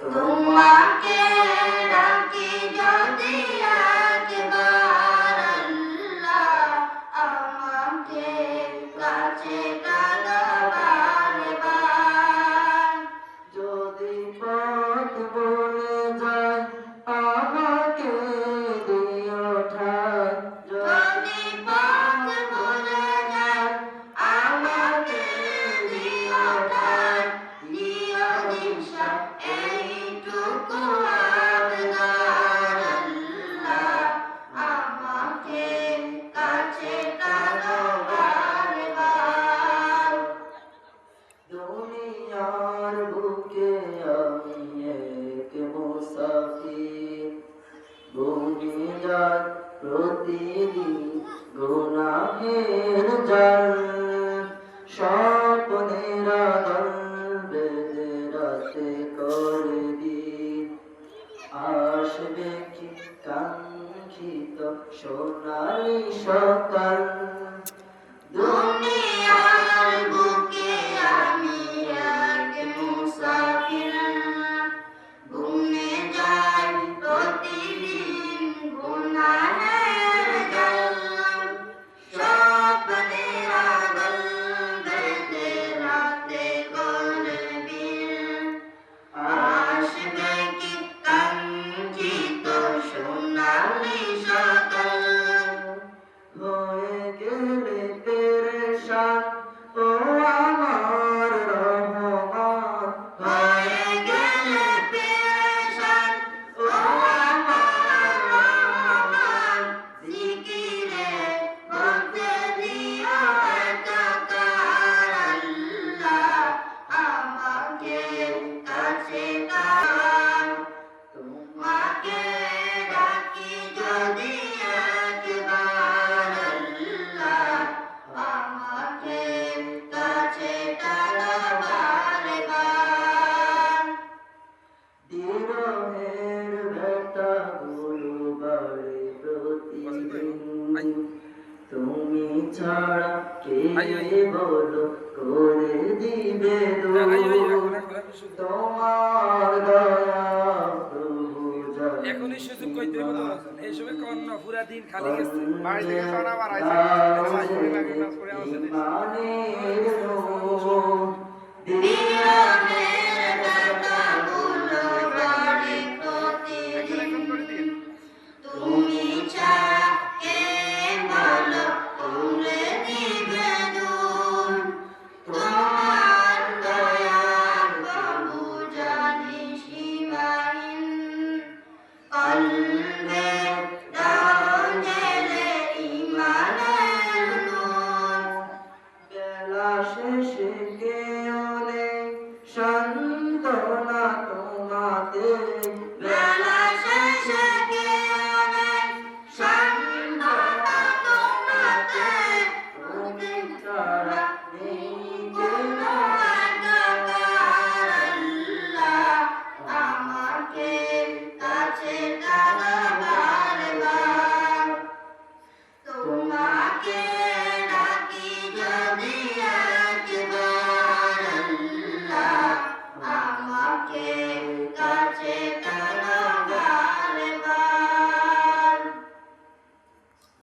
তোমাকে ডাকি যদি একবার আল্লাহ, আমাকে কাছে টানো বারবার। যদি পথ ভুলে যায় আমাকে দিও ঠাই, যদি পথ ভুলে যায় আমাকে দিও ঠাই, দিও দিশা এইটুকু আবদার আল্লাহ, আমাকে কাছে টানো বারবার। দুনিয়ার বুকে আমি এক মুসাফির, বনে যায় প্রতিদিন গুনাহের জাল, স্বপ্নের আদল বেঁধে রাতে করে দিন, আসবে কি কাঙ্ক্ষিত সোনালি সকাল। দুনিয়ার বুকে আমি এক মুসাফির, বনে যাই প্রতিদিন গুনাহের জাল, স্বপ্নের আদল বেঁধে রাতে করে দিন, আসবে কি কাঙ্ক্ষিত সোনালি সকাল। হয়ে গেলে পেরেশান ও আমার রহমান, হয়ে গেলে পেরেশান ও আমার রহমান, জিকিরে বলতে দিও একাকার আল্লাহ, আমাকে কাছে টান। তোমাকে ডাকি যদি একবার আল্লাহ, আমাকে কাছে টানো বারবার। বিরহের ব্যথাগুলো বাড়ে প্রতিদিন, তুমি ছাড়া কে বলো করে দিবে দূর, তোমার দয়া প্রভু জানে। এখনই সুযোগ কইতে হইব তো এই সময় কোন না পুরা দিন খালি গেছে বাড়ি থেকে চড়া বাড়াইছে ইমানের নূর, বিরহের